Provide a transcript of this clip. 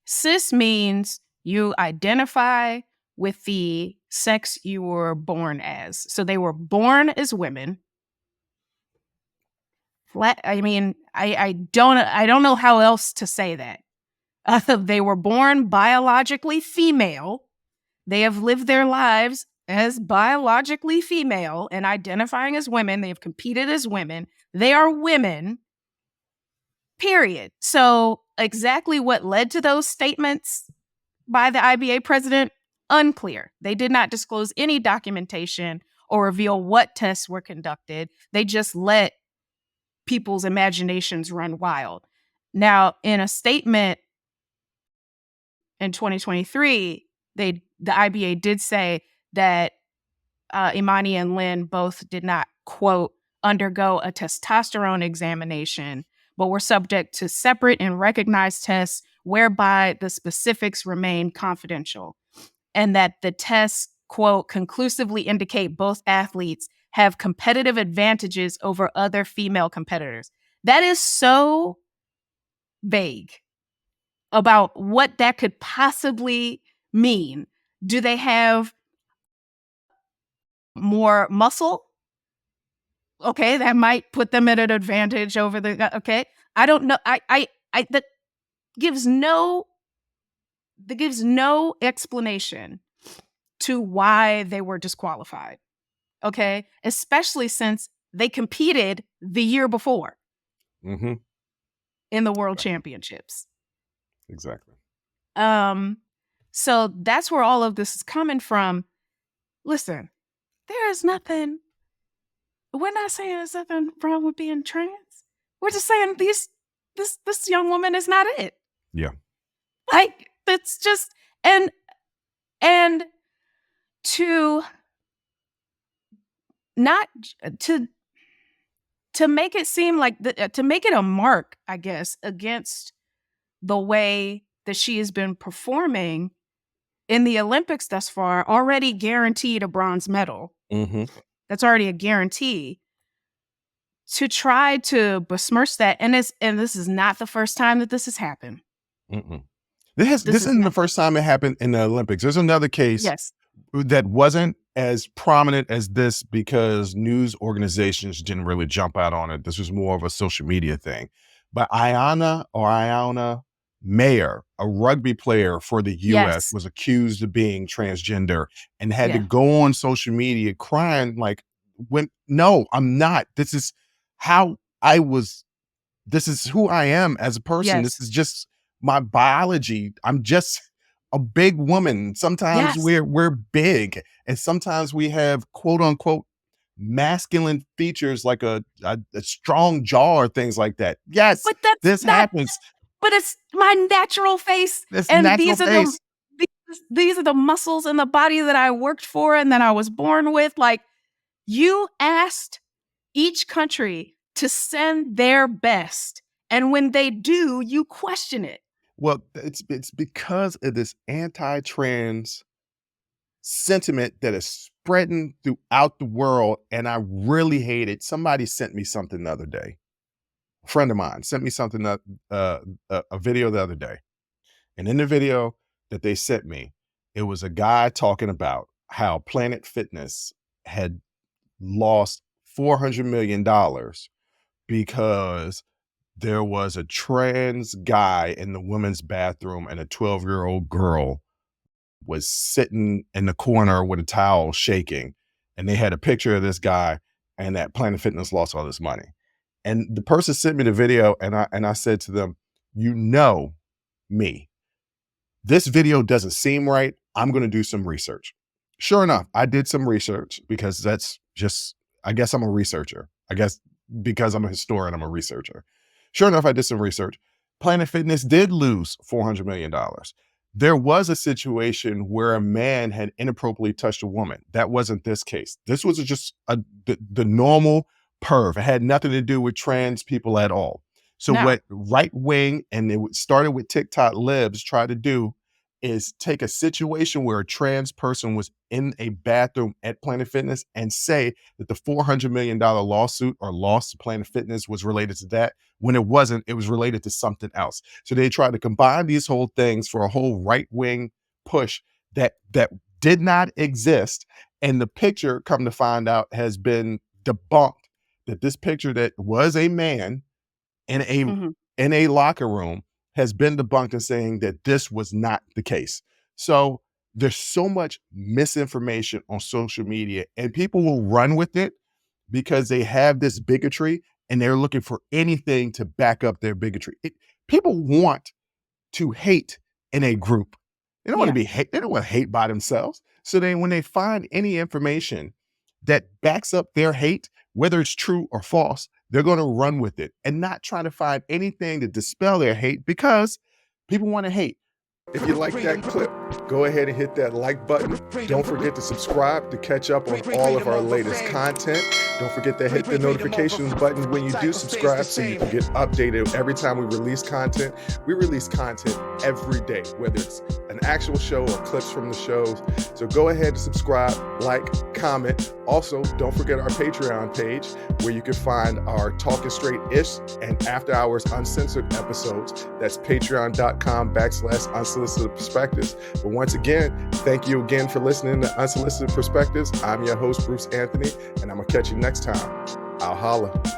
Cis means you identify with the sex you were born as. So they were born as women. I don't know how else to say that. They were born biologically female. They have lived their lives as biologically female and identifying as women. They have competed as women. They are women, period. So exactly what led to those statements by the IBA president, unclear. They did not disclose any documentation or reveal what tests were conducted. They just let people's imaginations run wild. Now, in a statement in 2023, the IBA did say that Imani and Lynn both did not, quote, undergo a testosterone examination, but were subject to separate and recognized tests whereby the specifics remain confidential, and that the tests, quote, conclusively indicate both athletes have competitive advantages over other female competitors. That is so vague about what that could possibly mean. Do they have more muscle? Okay, that might put them at an advantage over the, okay. I don't know. That gives no explanation to why they were disqualified. Okay, especially since they competed the year before in the World Championships. Exactly. So that's where all of this is coming from. Listen, there is nothing. We're not saying there's nothing wrong with being trans. We're just saying this young woman is not it. Yeah. Like, it's just, and to not to make it seem like to make it a mark, I guess, against the way that she has been performing in the Olympics thus far, already guaranteed a bronze medal. That's already a guarantee. To try to besmirch that, and this is not the first time that this has happened. This isn't the first time it happened in the Olympics. There's another case that wasn't as prominent as this because news organizations didn't really jump out on it. This was more of a social media thing. But Iona Mayer, a rugby player for the US, was accused of being transgender and had to go on social media crying like, no, I'm not. This is how I was. This is who I am as a person. This is just my biology. I'm just a big woman. Sometimes we're big, and sometimes we have quote unquote masculine features like a strong jaw or things like that. Yes, but this happens. But it's my natural face, these are the muscles in the body that I worked for and that I was born with. Like, you asked each country to send their best, and when they do, you question it. Well, it's because of this anti-trans sentiment that is spreading throughout the world, and I really hate it. Somebody sent me something the other day. A friend of mine sent me something, a video the other day. And in the video that they sent me, it was a guy talking about how Planet Fitness had lost $400 million because there was a trans guy in the women's bathroom and a 12-year-old girl was sitting in the corner with a towel shaking. And they had a picture of this guy, and that Planet Fitness lost all this money. And the person sent me the video, and I said to them, you know me. This video doesn't seem right. I'm going to do some research. Sure enough, I did some research because that's just, I guess I'm a researcher. I guess because I'm a historian, I'm a researcher. Sure enough, I did some research. Planet Fitness did lose $400 million. There was a situation where a man had inappropriately touched a woman. That wasn't this case. This was just the normal perv. It had nothing to do with trans people at all. So what right wing, and it started with TikTok libs, tried to do is take a situation where a trans person was in a bathroom at Planet Fitness and say that the $400 million lawsuit or loss to Planet Fitness was related to that, when it wasn't. It was related to something else. So they tried to combine these whole things for a whole right-wing push that did not exist. And the picture, come to find out, has been debunked, that this picture that was a man in a locker room has been debunked and saying that this was not the case. So there's so much misinformation on social media, and people will run with it because they have this bigotry and they're looking for anything to back up their bigotry. People want to hate in a group. They don't want to be hate. They don't want to hate by themselves. So then when they find any information that backs up their hate, whether it's true or false, they're going to run with it and not try to find anything to dispel their hate, because people want to hate. If you like that clip, go ahead and hit that like button. Don't forget to subscribe to catch up on all of our latest content. Don't forget to hit the notifications button when you do subscribe so you can get updated every time we release content. We release content every day, whether it's an actual show or clips from the shows. So go ahead and subscribe, like, comment. Also, don't forget our Patreon page where you can find our Talking Straight-ish and After Hours Uncensored episodes. That's patreon.com/Unsolicited Perspectives. But once again, thank you again for listening to Unsolicited Perspectives. I'm your host, Bruce Anthony, and I'm going to catch you next time. I'll holla.